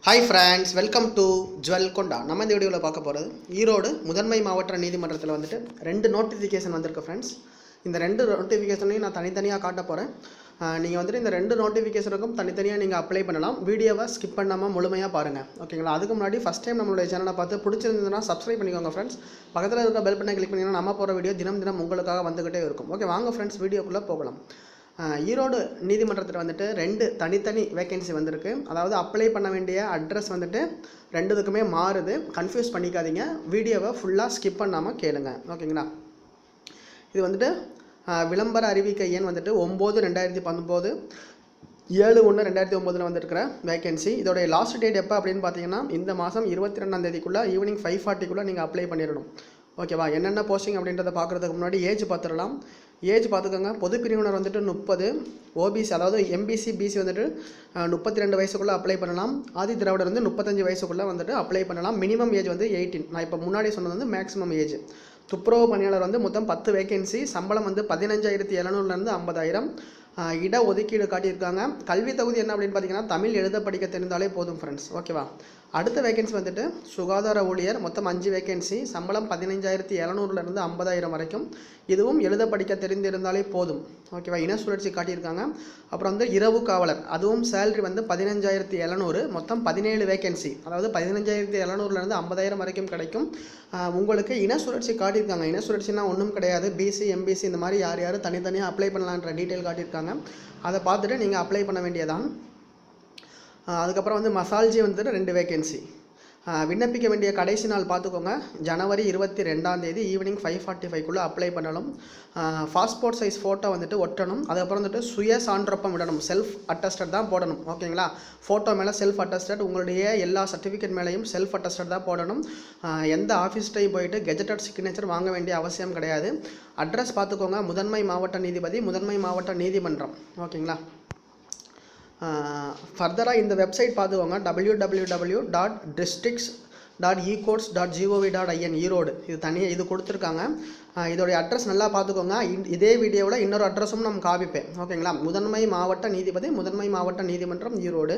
Hi friends, welcome to Jewel Konda. நம்ம இந்த வீடியோல பார்க்க போறது ஈரோடு முதன்மை மாவட்ட நீதிமன்றத்தில் வந்துட்டு ரெண்டு நோட்டிஃபிகேஷன் வந்திருக்கு फ्रेंड्स. இந்த ரெண்டு நோட்டிஃபிகேஷனையும் நான் தனித்தனியா காட்ட போறேன். நீங்க வந்துட்டு இந்த ரெண்டு நோட்டிஃபிகேஷனுக்கும் தனித்தனியா நீங்க அப்ளை பண்ணலாம். வீடியோவை ஸ்கிப் பண்ணாம முழுமையா பாருங்க. ஓகேங்களா? அதுக்கு முன்னாடி ஃபர்ஸ்ட் டைம் நம்மளுடைய சேனலை பார்த்து பிடிச்சிருந்தா Subscribe பண்ணிக்கோங்க फ्रेंड्स. பக்கத்துல இருக்க பெல் பட்டனை கிளிக் பண்ணீங்கன்னா நம்ம போற வீடியோ தினம் தினம் உங்களுக்காக வந்துகிட்டே இருக்கும். ஓகே வாங்க फ्रेंड्स வீடியோக்குள்ள போகலாம். ஈரோடு நீதிமன்றத்தில் வந்துட்டு ரெண்டு தனித்தனி வேகன்சி வந்திருக்கு. அதாவது அப்ளை பண்ண வேண்டிய அட்ரஸ் வந்துட்டு ரெண்டுத்துக்குமே மாறுது. கன்ஃபியூஸ் பண்ணிக்காதீங்க. வீடியோவை ஃபுல்லாக ஸ்கிப் பண்ணாமல் கேளுங்க. ஓகேங்களா? இது வந்துட்டு விளம்பர அறிவிக்கை எண் வந்துட்டு 9/2019 7/1/2009 வந்திருக்கிற வேகன்சி. இதோடைய லாஸ்ட் டேட் எப்போ அப்படின்னு பார்த்தீங்கன்னா இந்த மாதம் 22ஆம் தேதிக்குள்ளே ஈவினிங் 5:40க்குள்ளே நீங்கள் அப்ளை பண்ணிடணும். ஓகேவா? என்னென்ன போஸ்டிங் அப்படின்றத பார்க்குறதுக்கு முன்னாடி ஏஜ் பார்த்துடலாம். ஏஜ் பார்த்துக்கோங்க. பொது பிரிவினர் வந்துட்டு 30, ஓபிசி அதாவது எம்பிசி பிசி வந்துட்டு 32 வயசுக்குள்ளே அப்ளை பண்ணலாம். ஆதி திராவிடர் வந்து 35 வயசுக்குள்ளே வந்துட்டு அப்ளை பண்ணலாம். மினிமம் ஏஜ் வந்து 18. நான் இப்போ முன்னாடி சொன்னது வந்து மேக்ஸிமம் ஏஜ். துப்புரவு பணியாளர் வந்து மொத்தம் 10 வேகன்சி. சம்பளம் வந்து 15,700 50,000. இட ஒதுக்கீடு காட்டியிருக்காங்க. கல்வி தகுதி என்ன அப்படின்னு பார்த்தீங்கன்னா தமிழ் எழுத படிக்க தெரிந்தாலே போதும் ஃப்ரெண்ட்ஸ். ஓகேவா? அடுத்த வேகன்சி வந்துட்டு சுகாதார ஊழியர். மொத்தம் 5 வேகன்சி. சம்பளம் 15,700 50,000 வரைக்கும். இதுவும் எழுத படிக்க தெரிந்திருந்தாலே போதும். ஓகேவா? இன சுழற்சி காட்டியிருக்காங்க. அப்புறம் வந்து இரவு காவலர், அதுவும் சேலரி வந்து 15,700. மொத்தம் 17 வேகன்சி. அதாவது 15,700 50,000 வரைக்கும் கிடைக்கும். உங்களுக்கு இன சுழற்சி காட்டியிருக்காங்க. இன சுழற்சினா ஒன்றும் கிடையாது. பிசி எம்பிசி இந்த மாதிரி யார் யார் தனித்தனியாக அப்ளை பண்ணலான்ற டீட்டெயில் காட்டியிருக்காங்க. அதை பார்த்துட்டு நீங்கள் அப்ளை பண்ண வேண்டியதான். அதுக்கப்புறம் வந்து மசால்ஜி வந்துட்டு 2 வேகன்சி. விண்ணப்பிக்க வேண்டிய கடைசி நாள் பார்த்துக்கோங்க. ஜனவரி 22ஆம் தேதி ஈவினிங் 5:45க்குள்ளே அப்ளை பண்ணணும். பாஸ்போர்ட் சைஸ் ஃபோட்டோ வந்துட்டு ஒட்டணும். அதுக்கப்புறம் வந்துட்டு சுய சான்றொப்பம் விடணும். செல்ஃப் அட்டஸ்டட் தான் போடணும். ஓகேங்களா? ஃபோட்டோ மேலே செல்ஃப் அட்டஸ்டட், உங்களுடைய எல்லா சர்டிஃபிகேட் மேலேயும் செல்ஃப் அட்டஸ்டட் தான் போடணும். எந்த ஆஃபீஸ்டையும் போயிட்டு கெஜெட்டட் சிக்னேச்சர் வாங்க வேண்டிய அவசியம் கிடையாது. அட்ரஸ் பார்த்துக்கோங்க. முதன்மை மாவட்ட நீதிபதி, முதன்மை மாவட்ட நீதிமன்றம். ஓகேங்களா? ஃபர்தராக இந்த வெப்சைட் பார்த்துக்கோங்க. www.districts.ecourts.gov.in ஈரோடு. இது தனியாக இது கொடுத்துருக்காங்க. இதோடைய அட்ரஸ் நல்லா பார்த்துக்கோங்க. இதே வீடியோவில் இன்னொரு அட்ரஸும் நம்ம காமிப்பேன். ஓகேங்களா? முதன்மை மாவட்ட நீதிபதி, முதன்மை மாவட்ட நீதிமன்றம் ஈரோடு.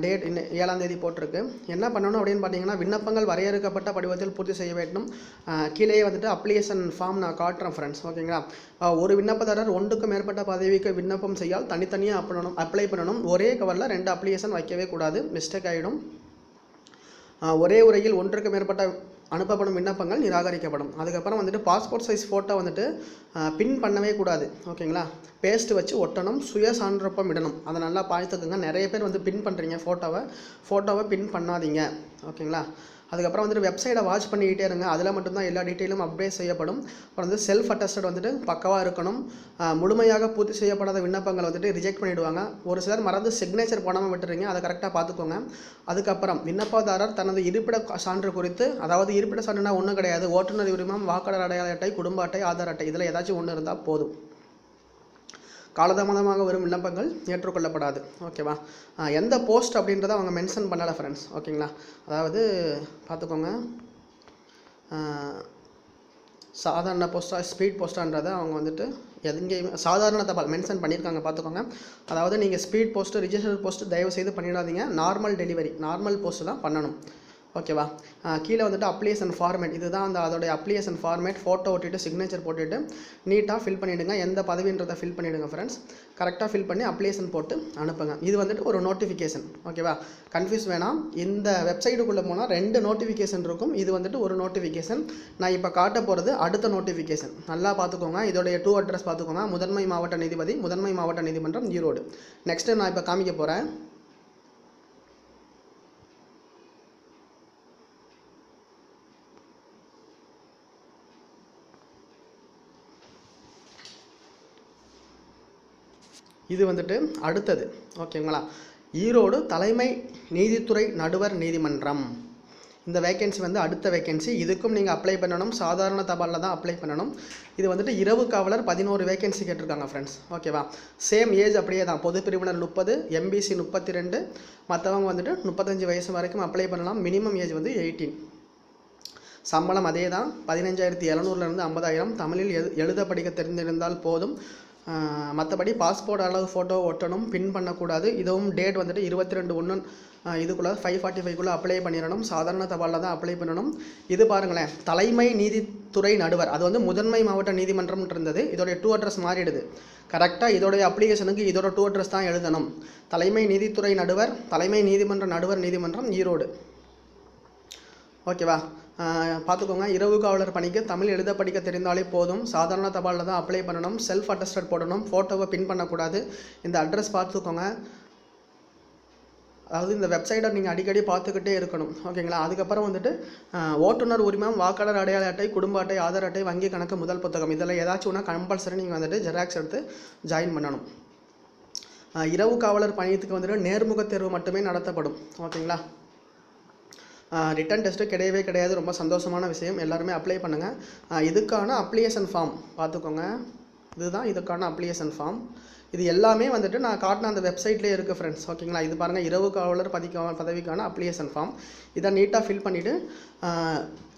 டேட் 7ஆம் தேதி போட்டிருக்கு. என்ன பண்ணணும் அப்படின்னு பார்த்தீங்கன்னா விண்ணப்பங்கள் வரையறுக்கப்பட்ட படிவத்தில் பூர்த்தி செய்ய வேண்டும். கீழே வந்துட்டு அப்ளிகேஷன் ஃபார்ம் நான் காட்டுறேன் ஃப்ரெண்ட்ஸ். ஓகேங்களா? ஒரு விண்ணப்பதாரர் ஒன்றுக்கு மேற்பட்ட பதவிக்கு விண்ணப்பம் செய்யால் தனித்தனியாக அப்ளை பண்ணணும். ஒரே கவரில் 2 அப்ளிகேஷன் வைக்கவே கூடாது. மிஸ்டேக் ஆகிடும். ஒரே உரையில் ஒன்றுக்கு மேற்பட்ட அனுப்பப்படும் விண்ணப்பங்கள் நிராகரிக்கப்படும். அதுக்கப்புறம் வந்துட்டு பாஸ்போர்ட் சைஸ் ஃபோட்டோ வந்துட்டு பின் பண்ணவே கூடாது. ஓகேங்களா? பேஸ்ட் வச்சு ஒட்டணும். சுய சான்றொப்பம் இடணும். அதை நல்லா பார்த்துக்குங்க. நிறைய பேர் வந்து பின் பண்ணுறீங்க ஃபோட்டோவை பின் பண்ணாதீங்க. ஓகேங்களா? அதுக்கப்புறம் வந்துட்டு வெப்சைட்டை வாட்ச் பண்ணிக்கிட்டே இருங்க. அதில் மட்டும்தான் எல்லா டீட்டெயிலும் அப்டேட் செய்யப்படும். அப்புறம் வந்து செல்ஃப் அட்டஸ்டட் வந்துட்டு பக்கவாக இருக்கணும். முழுமையாக பூர்த்தி செய்யப்படாத விண்ணப்பங்கள் வந்துட்டு ரிஜெக்ட் பண்ணிவிடுவாங்க. ஒரு சிலர் மறந்து சிக்னேச்சர் போடாமல் விட்டுறீங்க. அதை கரெக்டாக பார்த்துக்கோங்க. அதுக்கப்புறம் விண்ணப்பதாரர் தனது இருப்பிட சான்று குறித்து, அதாவது இருப்பிட சான்றுனா ஒன்றும் கிடையாது. ஓட்டுநர் உரிமம், வாக்காளர் அடையாள அட்டை, குடும்ப அட்டை, ஆதார் அட்டை, இதில் ஏதாச்சும் ஒன்று இருந்தால் போதும். காலதாமதமாக வரும் விண்ணப்பங்கள் ஏற்றுக்கொள்ளப்படாது. ஓகேவா? எந்த போஸ்ட் அப்படின்றத அவங்க மென்ஷன் பண்ணலை ஃப்ரெண்ட்ஸ். ஓகேங்களா? அதாவது பார்த்துக்கோங்க. சாதாரண போஸ்டா ஸ்பீட் போஸ்டான்றதை அவங்க வந்துட்டு எங்கேயுமே சாதாரண தபால் மென்ஷன் பண்ணியிருக்காங்க. பார்த்துக்கோங்க. அதாவது நீங்கள் ஸ்பீட் போஸ்ட்டு ரிஜிஸ்டர் போஸ்ட்டு தயவு செய்து பண்ணிடாதீங்க. நார்மல் டெலிவரி, நார்மல் போஸ்ட்டு தான் பண்ணணும். ஓகேவா? கீழே வந்துட்டு அப்ளிகேஷன் ஃபார்மேட், இதுதான் அதோடைய அப்ளிகேஷன் ஃபார்மேட். ஃபோட்டோ ஒட்டிட்டு சிக்னேச்சர் போட்டுட்டு நீட்டாக ஃபில் பண்ணிவிடுங்க. எந்த பதவின்றதை ஃபில் பண்ணிவிடுங்க ஃப்ரெண்ட்ஸ். கரெக்டாக ஃபில் பண்ணி அப்ளிகேஷன் போட்டு அனுப்புங்க. இது வந்துட்டு ஒரு நோட்டிஃபிகேஷன். ஓகேவா? கன்ஃபியூஸ் வேணாம். இந்த வெப்சைட்டுக்குள்ளே போனால் 2 நோட்டிஃபிகேஷன் இருக்கும். இது வந்துட்டு ஒரு நோட்டிஃபிகேஷன். நான் இப்போ காட்ட போகிறது அடுத்த நோட்டிஃபிகேஷன். நல்லா பார்த்துக்கோங்க. இதோடைய 2 அட்ரஸ் பார்த்துக்கோங்க. முதன்மை மாவட்ட நீதிபதி, முதன்மை மாவட்ட நீதிமன்றம் ஈரோடு. நெக்ஸ்ட்டு நான் இப்போ காமிக்க போகிறேன். இது வந்துட்டு அடுத்தது. ஓகேங்களா? ஈரோடு தலைமை நீதித்துறை நடுவர் நீதிமன்றம். இந்த வேகன்சி வந்து அடுத்த வேகன்சி. இதுக்கும் நீங்கள் அப்ளை பண்ணணும். சாதாரண தபாலில் தான் அப்ளை பண்ணணும். இது வந்துட்டு இரவு காவலர் 11 வேகன்சி கேட்டிருக்காங்க ஃப்ரெண்ட்ஸ். ஓகேவா? சேம் ஏஜ் அப்படியே தான். பொது பிரிவினர் 30, எம்பிசி 32, மற்றவங்க வந்துட்டு 35 வயசு வரைக்கும் அப்ளை பண்ணலாம். மினிமம் ஏஜ் வந்து 18. சம்பளம் அதே தான். 15,700 50,000. தமிழில் எழுத படிக்க தெரிந்திருந்தால் போதும். மற்றபடி பாஸ்போர்ட் அளவு ஃபோட்டோ ஒட்டணும், பின் பண்ணக்கூடாது. இதுவும் டேட் வந்துட்டு 22/1 இதுக்குள்ளே 5:45க்குள்ளே அப்ளை பண்ணிடணும். சாதாரண தபாலில் தான் அப்ளை பண்ணணும். இது பாருங்களேன், தலைமை நீதித்துறை நடுவர், அது வந்து முதன்மை மாவட்ட நீதிமன்றம் இருந்தது. இதோடைய 2 அட்ரஸ் மாறிடுது. கரெக்டாக இதோடைய அப்ளிகேஷனுக்கு இதோட 2 அட்ரஸ் தான் எழுதணும். தலைமை நீதித்துறை நடுவர், தலைமை நீதிமன்ற நடுவர் நீதிமன்றம், ஈரோடு. ஓகேவா? பார்த்துக்கோங்க. இரவு காவலர் பணிக்கு தமிழ் எழுத படிக்க தெரிந்தாலே போதும். சாதாரண தபாலில் தான் அப்ளை பண்ணணும். செல்ஃப் அட்டஸ்டட் போடணும். ஃபோட்டோவை பின் பண்ணக்கூடாது. இந்த அட்ரஸ் பார்த்துக்கோங்க. அதாவது இந்த வெப்சைட்டை நீங்கள் அடிக்கடி பார்த்துக்கிட்டே இருக்கணும். ஓகேங்களா? அதுக்கப்புறம் வந்துட்டு ஓட்டுநர் உரிமம், வாக்காளர் அடையாள அட்டை, குடும்ப அட்டை, ஆதார் அட்டை, வங்கி கணக்கு, முதல் புத்தகம், இதில் ஏதாச்சும் ஒன்றா கம்பல்சரி நீங்கள் வந்துட்டு ஜெராக்ஸ் எடுத்து ஜாயின் பண்ணணும். இரவு காவலர் பணியத்துக்கு வந்துட்டு நேர்முக தேர்வு மட்டுமே நடத்தப்படும். ஓகேங்களா? ரிட்டன் டெஸ்ட்டு கிடையவே கிடையாது. ரொம்ப சந்தோஷமான விஷயம். எல்லாருமே அப்ளை பண்ணுங்கள். இதுக்கான அப்ளிகேஷன் ஃபார்ம் பார்த்துக்கோங்க. இதுதான் இதுக்கான அப்ளிகேஷன் ஃபார்ம். இது எல்லாமே வந்துட்டு நான் காட்டின அந்த வெப்சைட்லேயே இருக்குது ஃப்ரெண்ட்ஸ். ஓகேங்களா? இது பாருங்கள், இரவு காவலர் பதவிக்கான அப்ளிகேஷன் ஃபார்ம். இதை நீட்டாக ஃபில் பண்ணிவிட்டு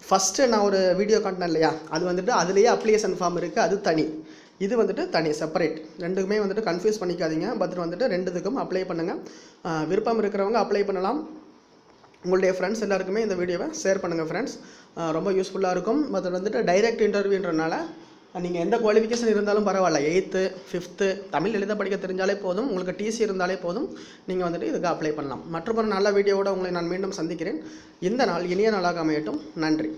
ஃபஸ்ட்டு நான் ஒரு வீடியோ காட்டினேன் இல்லையா, அது வந்துட்டு அதுலேயே அப்ளிகேஷன் ஃபார்ம் இருக்குது. அது தனி, இது வந்துட்டு தனி, செப்பரேட். ரெண்டுக்குமே வந்துட்டு கன்ஃபியூஸ் பண்ணிக்காதீங்க. பட் வந்துட்டு ரெண்டுத்துக்கும் அப்ளை பண்ணுங்கள். விருப்பம் இருக்கிறவங்க அப்ளை பண்ணலாம். உங்களுடைய ஃப்ரெண்ட்ஸ் எல்லாருக்குமே இந்த வீடியோவை ஷேர் பண்ணுங்கள் ஃப்ரெண்ட்ஸ். ரொம்ப யூஸ்ஃபுல்லாக இருக்கும். பட் வந்துட்டு டைரெக்ட் இன்டர்வியூன்றனால நீங்கள் எந்த குவாலிஃபிகேஷன் இருந்தாலும் பரவாயில்ல, 8th 5th தமிழ் எழுத படிக்க தெரிஞ்சாலே போதும், உங்களுக்கு டிசி இருந்தாலே போதும், நீங்கள் வந்துட்டு இதுக்கு அப்ளை பண்ணலாம். மற்றொரு நல்ல வீடியோவோட உங்களை நான் மீண்டும் சந்திக்கிறேன். இந்த நாள் இனிய நாளாக அமையட்டும். நன்றி.